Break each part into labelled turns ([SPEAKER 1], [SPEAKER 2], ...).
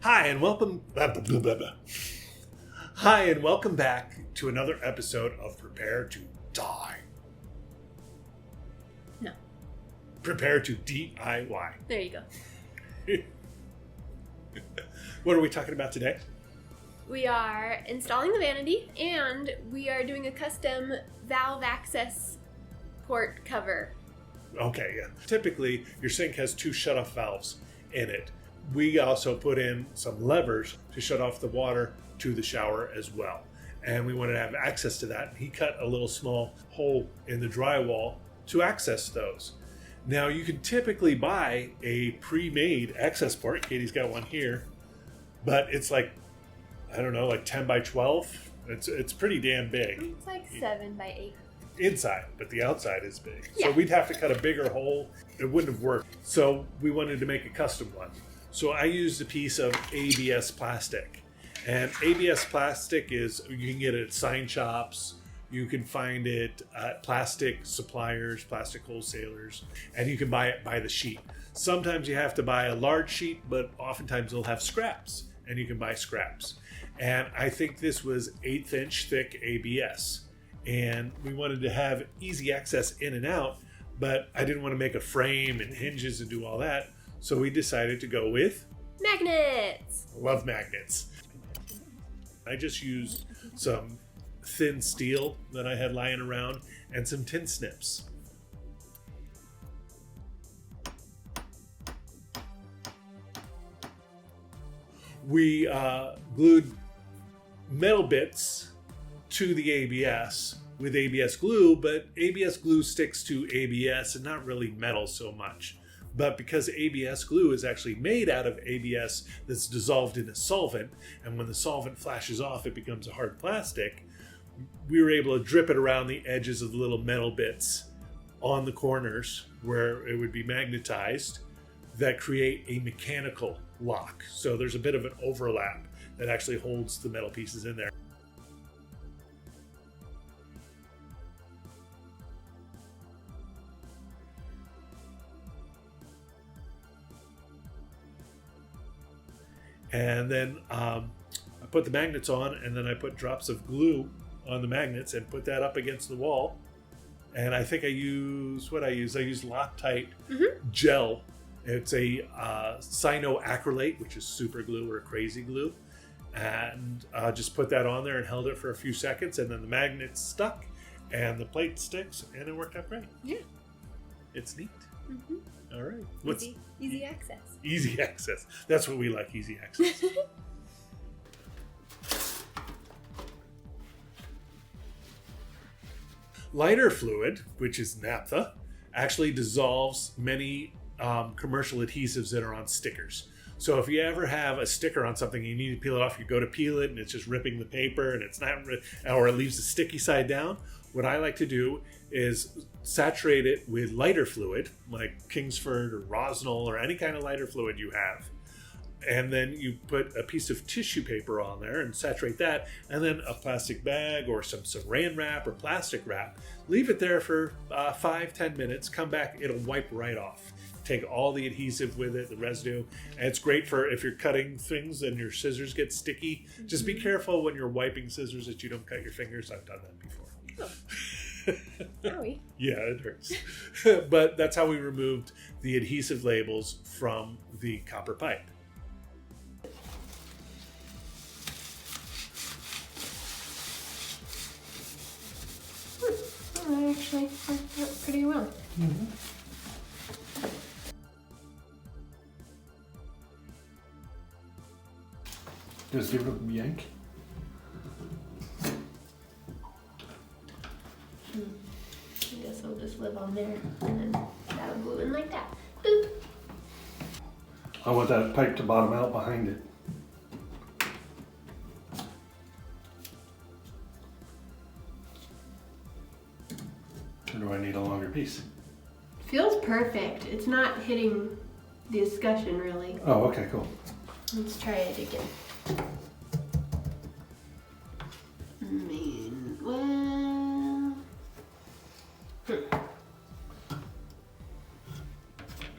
[SPEAKER 1] Hi and welcome. Hi and welcome back to another episode of Prepare to Die.
[SPEAKER 2] No.
[SPEAKER 1] Prepare to DIY.
[SPEAKER 2] There you go.
[SPEAKER 1] What are we talking about today?
[SPEAKER 2] We are installing the Vanity, and we are doing a custom valve access port cover.
[SPEAKER 1] Okay, yeah. Typically, your sink has two shut-off valves in it. We also put in some levers to shut off the water to the shower as well. And we wanted to have access to that. He cut a little small hole in the drywall to access those. Now, you can typically buy a pre-made access port. Katie's got one here. But it's like, I don't know, like 10 by 12. It's pretty damn big.
[SPEAKER 2] It's like 7 by 8.
[SPEAKER 1] Inside, but the outside is big.
[SPEAKER 2] Yeah.
[SPEAKER 1] So we'd have to cut a bigger hole. It wouldn't have worked. So we wanted to make a custom one. So I used a piece of ABS plastic. And ABS plastic is, you can get it at sign shops. You can find it at plastic suppliers, plastic wholesalers, and you can buy it by the sheet. Sometimes you have to buy a large sheet, but oftentimes they'll have scraps, and you can buy scraps. And I think this was 1/8 inch thick ABS. And we wanted to have easy access in and out, but I didn't want to make a frame and hinges and do all that. So we decided to go with
[SPEAKER 2] Magnets!
[SPEAKER 1] love magnets. I just used some thin steel that I had lying around and some tin snips. We glued metal bits to the ABS with ABS glue, but ABS glue sticks to ABS and not really metal so much. But because ABS glue is actually made out of ABS that's dissolved in a solvent, and when the solvent flashes off, it becomes a hard plastic, we were able to drip it around the edges of the little metal bits on the corners where it would be magnetized that create a mechanical lock. So there's a bit of an overlap that actually holds the metal pieces in there. And then I put the magnets on, and then I put drops of glue on the magnets and put that up against the wall. And I think I used Loctite gel. It's a cyanoacrylate, which is super glue or crazy glue. And just put that on there and held it for a few seconds, and then the magnets stuck and the plate sticks, and it worked out great.
[SPEAKER 2] Yeah.
[SPEAKER 1] It's neat.
[SPEAKER 2] Mm-hmm.
[SPEAKER 1] All right.
[SPEAKER 2] Easy access.
[SPEAKER 1] Easy access. That's what we like, easy access. Lighter fluid, which is naphtha, actually dissolves many commercial adhesives that are on stickers. So if you ever have a sticker on something and you need to peel it off, you go to peel it and it's just ripping the paper and it's not, or it leaves the sticky side down. What I like to do is saturate it with lighter fluid, like Kingsford or Rosnol or any kind of lighter fluid you have. And then you put a piece of tissue paper on there and saturate that, and then a plastic bag or some saran wrap or plastic wrap. Leave it there for 5-10 minutes. Come back, it'll wipe right off. Take all the adhesive with it, the residue. And it's great for if you're cutting things and your scissors get sticky. Just be careful when you're wiping scissors that you don't cut your fingers. I've done that before.
[SPEAKER 2] Oh. Owie.
[SPEAKER 1] Yeah, it hurts. But that's how we removed the adhesive labels from the copper pipe.
[SPEAKER 2] That actually worked out pretty well.
[SPEAKER 1] Mm-hmm.
[SPEAKER 3] Just give it a yank.
[SPEAKER 2] I guess I'll just live on there, and then that'll glue in like that. Boop.
[SPEAKER 3] I want that pipe to bottom out behind it. Or do I need a longer piece?
[SPEAKER 2] Feels perfect. It's not hitting the discussion really.
[SPEAKER 3] Oh, okay, cool.
[SPEAKER 2] Let's try it again. Well,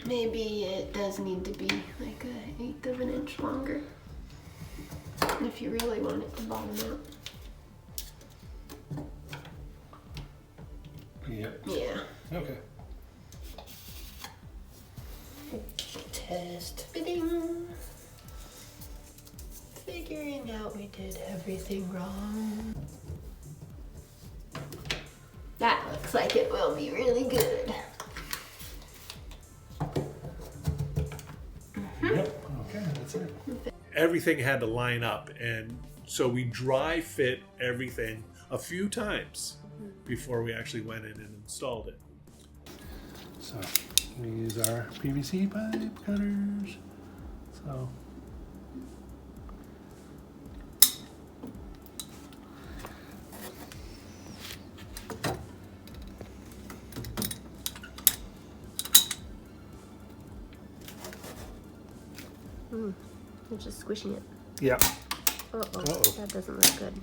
[SPEAKER 2] maybe it does need to be like 1/8 of an inch longer. if you really want it to bottom out.
[SPEAKER 3] Yep.
[SPEAKER 2] Yeah.
[SPEAKER 3] Okay.
[SPEAKER 2] Test fitting. Figuring out we did everything wrong. That looks like it will be really good.
[SPEAKER 3] Yep. Okay, that's it.
[SPEAKER 1] Everything had to line up, and so we dry fit everything a few times before we actually went in and installed it.
[SPEAKER 3] So we use our PVC pipe cutters. So
[SPEAKER 2] I'm just squishing it.
[SPEAKER 3] yeah,
[SPEAKER 2] Uh-oh.
[SPEAKER 3] Uh-oh.
[SPEAKER 2] That doesn't look good.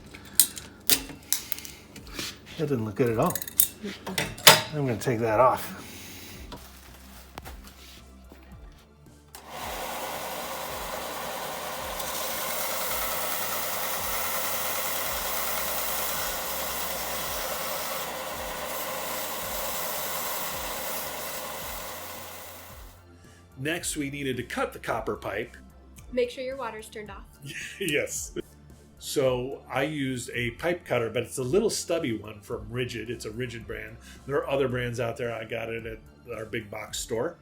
[SPEAKER 3] that didn't look good at all. I'm going to take that off.
[SPEAKER 1] Next, we needed to cut the copper pipe.
[SPEAKER 2] Make sure your water's turned off.
[SPEAKER 1] Yes. So I used a pipe cutter, but it's a little stubby one from Rigid. It's a Rigid brand. There are other brands out there. I got it at our big box store.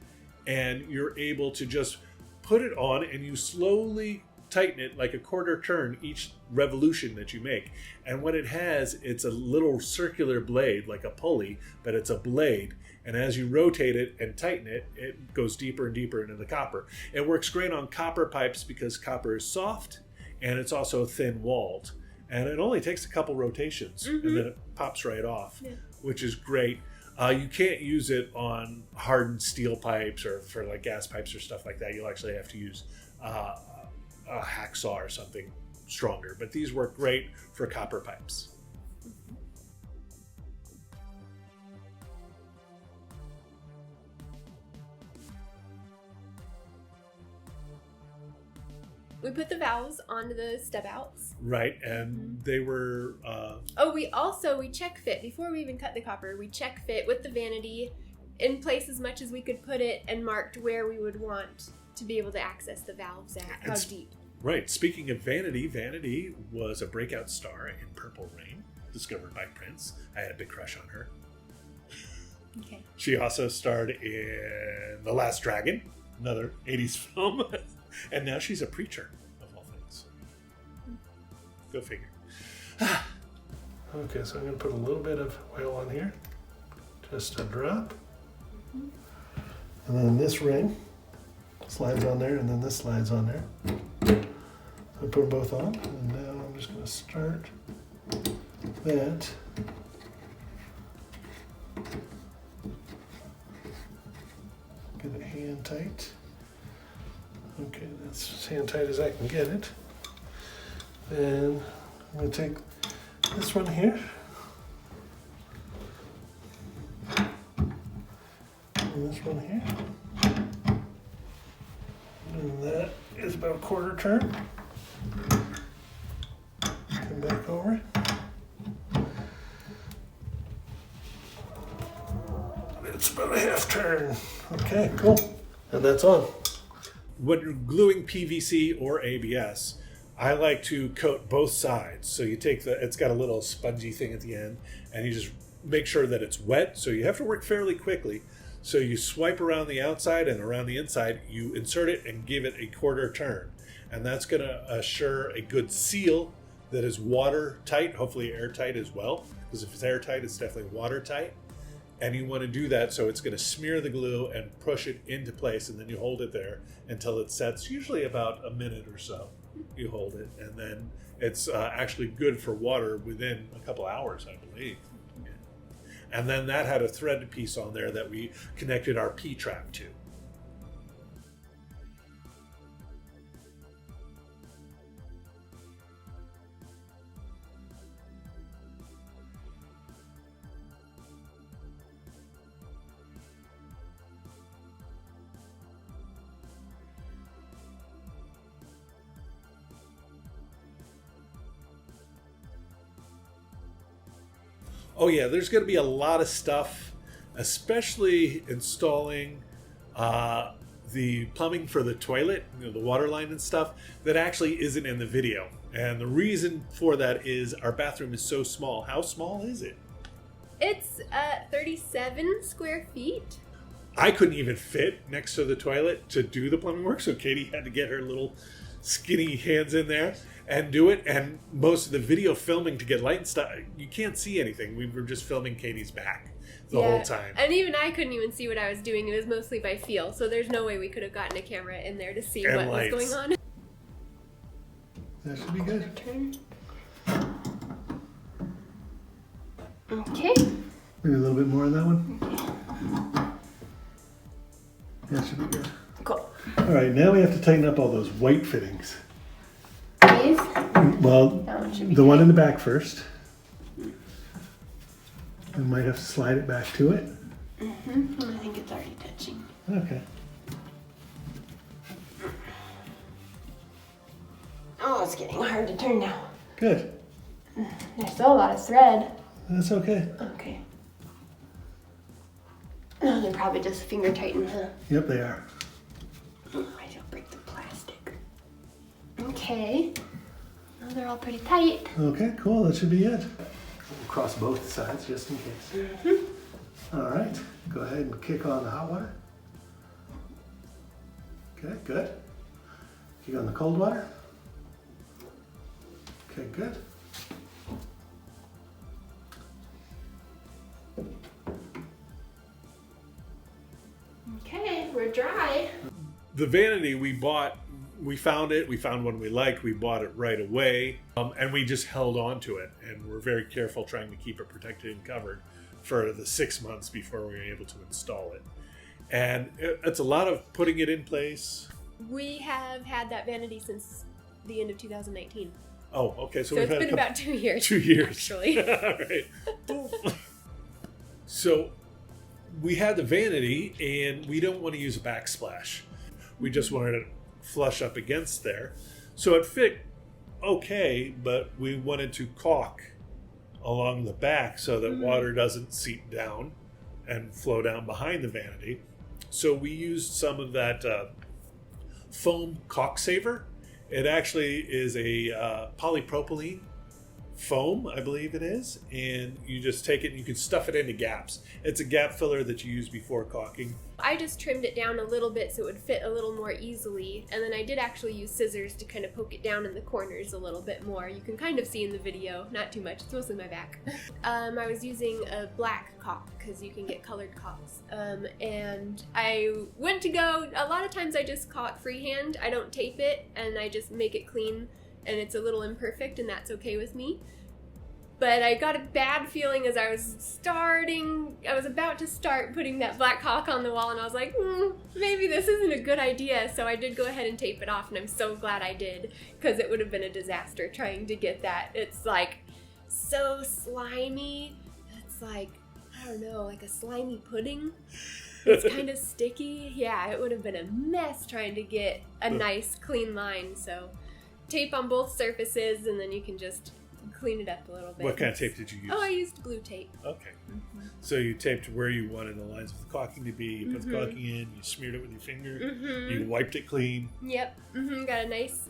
[SPEAKER 1] And you're able to just put it on and you slowly tighten it like a quarter turn each revolution that you make. And what it has, it's a little circular blade, like a pulley, but it's a blade. And as you rotate it and tighten it, it goes deeper and deeper into the copper. It works great on copper pipes because copper is soft and it's also thin-walled. And it only takes a couple rotations and then it pops right off, which is great. You can't use it on hardened steel pipes or for like gas pipes or stuff like that. You'll actually have to use a hacksaw or something stronger. But these work great for copper pipes.
[SPEAKER 2] We put the valves onto the stub outs.
[SPEAKER 1] Right, and they were...
[SPEAKER 2] we check fit. Before we even cut the copper, we check fit with the Vanity in place as much as we could put it and marked where we would want to be able to access the valves at, how deep.
[SPEAKER 1] Right, speaking of Vanity, Vanity was a breakout star in Purple Rain, discovered by Prince. I had a big crush on her.
[SPEAKER 2] Okay.
[SPEAKER 1] She also starred in The Last Dragon, another 80s film. And now she's a preacher, of all things. Go figure.
[SPEAKER 3] Okay, so I'm going to put a little bit of oil on here. Just a drop. And then this ring slides on there, and then this slides on there. I put them both on, and now I'm just going to start that. Get it hand tight. Okay, that's as hand tight as I can get it. Then I'm going to take this one here. And this one here. And that is about a quarter turn. Come back over. It's about a half turn. Okay, cool. And that's on.
[SPEAKER 1] When you're gluing PVC or ABS, I like to coat both sides. So you take it's got a little spongy thing at the end, and you just make sure that it's wet. So you have to work fairly quickly. So you swipe around the outside and around the inside, you insert it and give it a quarter turn. And that's going to assure a good seal that is watertight, hopefully airtight as well. Because if it's airtight, it's definitely watertight. And you want to do that so it's going to smear the glue and push it into place, and then you hold it there until it sets, usually about a minute or so. You hold it, and then it's actually good for water within a couple hours, I believe. Yeah. And then that had a threaded piece on there that we connected our P-trap to. Oh yeah, there's going to be a lot of stuff, especially installing the plumbing for the toilet, the water line and stuff, that actually isn't in the video. And the reason for that is our bathroom is so small. How small is it?
[SPEAKER 2] It's 37 square feet.
[SPEAKER 1] I couldn't even fit next to the toilet to do the plumbing work, so Katie had to get her little skinny hands in there and do it. And most of the video filming to get light and stuff, you can't see anything. We were just filming Katie's back the whole time.
[SPEAKER 2] And even I couldn't even see what I was doing. It was mostly by feel, so there's no way we could have gotten a camera in there to see
[SPEAKER 1] And
[SPEAKER 2] what
[SPEAKER 1] lights.
[SPEAKER 2] was going on.
[SPEAKER 3] That should be good.
[SPEAKER 2] Turn. Okay.
[SPEAKER 3] Maybe a little bit more on that one. That should be good.
[SPEAKER 2] Cool.
[SPEAKER 3] All right, now we have to tighten up all those white fittings.
[SPEAKER 2] These?
[SPEAKER 3] Well,
[SPEAKER 2] That one should be
[SPEAKER 3] the one
[SPEAKER 2] tight.
[SPEAKER 3] in the back first. We might have to slide it back to it.
[SPEAKER 2] I think it's already touching.
[SPEAKER 3] Okay.
[SPEAKER 2] Oh, it's getting hard to turn now.
[SPEAKER 3] Good.
[SPEAKER 2] There's still a lot of thread.
[SPEAKER 3] That's okay.
[SPEAKER 2] Okay. Oh, they're probably just finger tightened, huh?
[SPEAKER 3] Yep, they are.
[SPEAKER 2] Oh, I don't break the plastic. Okay. Now they're all pretty tight.
[SPEAKER 3] Okay, cool. That should be it. We'll cross both sides just in case. All right. Go ahead and kick on the hot water. Okay, good. Kick on the cold water. Okay, good.
[SPEAKER 2] Okay, we're dry.
[SPEAKER 1] The Vanity we bought, we found it, we found one we liked, we bought it right away, and we just held on to it, and we're very careful trying to keep it protected and covered for the 6 months before we were able to install it. And it's a lot of putting it in place.
[SPEAKER 2] We have had that Vanity since the end of 2019.
[SPEAKER 1] Oh, okay, so
[SPEAKER 2] So
[SPEAKER 1] we've
[SPEAKER 2] it's
[SPEAKER 1] had
[SPEAKER 2] been about 2 years.
[SPEAKER 1] 2 years.
[SPEAKER 2] Actually.
[SPEAKER 1] All right. So we had the Vanity, and we don't want to use a backsplash. We just wanted it flush up against there. So it fit okay, but we wanted to caulk along the back so that water doesn't seep down and flow down behind the Vanity. So we used some of that foam caulk saver. It actually is a polypropylene foam, I believe it is, and you just take it and you can stuff it into gaps. It's a gap filler that you use before caulking.
[SPEAKER 2] I just trimmed it down a little bit so it would fit a little more easily, and then I did actually use scissors to kind of poke it down in the corners a little bit more. You can kind of see in the video, not too much, it's mostly my back. I was using a black caulk because you can get colored caulks, and I went to go, a lot of times I just caulk freehand. I don't tape it, and I just make it clean, and it's a little imperfect, and that's okay with me. But I got a bad feeling as I was about to start putting that black caulk on the wall, and I was like, maybe this isn't a good idea. So I did go ahead and tape it off, and I'm so glad I did, because it would have been a disaster trying to get that. It's like so slimy. It's like, I don't know, like a slimy pudding. It's kind of sticky. Yeah, it would have been a mess trying to get a nice clean line. So tape on both surfaces, and then you can just clean it up a little bit.
[SPEAKER 1] What kind of tape did you use?
[SPEAKER 2] Oh, I used glue tape.
[SPEAKER 1] Okay. So you taped where you wanted the lines of the caulking to be, you put the caulking in, you smeared it with your finger, you wiped it clean.
[SPEAKER 2] Yep. Got a nice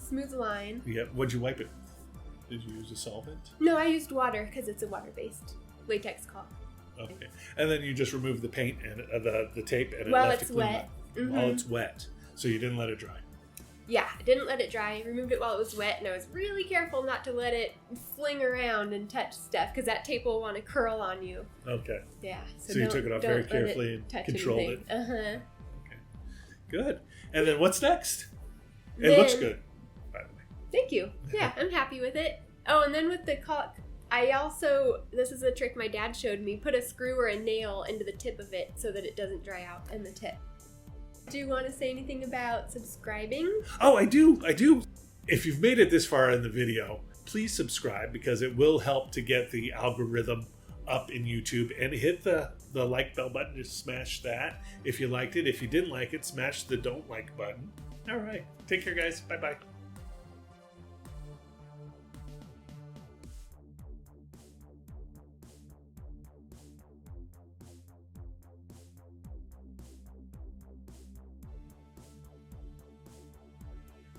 [SPEAKER 2] smooth line.
[SPEAKER 1] Yep. What'd you wipe it with? Did you use a solvent?
[SPEAKER 2] No, I used water because it's a water-based latex caulk.
[SPEAKER 1] Okay. And then you just removed the paint and the tape and it
[SPEAKER 2] While
[SPEAKER 1] left
[SPEAKER 2] it's
[SPEAKER 1] it clean.
[SPEAKER 2] wet.
[SPEAKER 1] While it's wet. So you didn't let it dry.
[SPEAKER 2] Yeah, I didn't let it dry. I removed it while it was wet, and I was really careful not to let it fling around and touch stuff, because that tape will want to curl on you.
[SPEAKER 1] Okay.
[SPEAKER 2] Yeah.
[SPEAKER 1] So you took it off
[SPEAKER 2] don't
[SPEAKER 1] very
[SPEAKER 2] let
[SPEAKER 1] carefully and
[SPEAKER 2] touch
[SPEAKER 1] controlled
[SPEAKER 2] anything.
[SPEAKER 1] it.
[SPEAKER 2] Uh-huh.
[SPEAKER 1] Okay. Good. And then what's next? It looks good, by the way.
[SPEAKER 2] Thank you. Yeah, I'm happy with it. Oh, and then with the caulk, this is a trick my dad showed me, put a screw or a nail into the tip of it so that it doesn't dry out in the tip. Do you want to say anything about subscribing?
[SPEAKER 1] Oh, I do. If you've made it this far in the video, please subscribe, because it will help to get the algorithm up in YouTube, and hit the like bell button. Just smash that if you liked it. If you didn't like it, smash the don't like button. All right. Take care, guys. Bye-bye.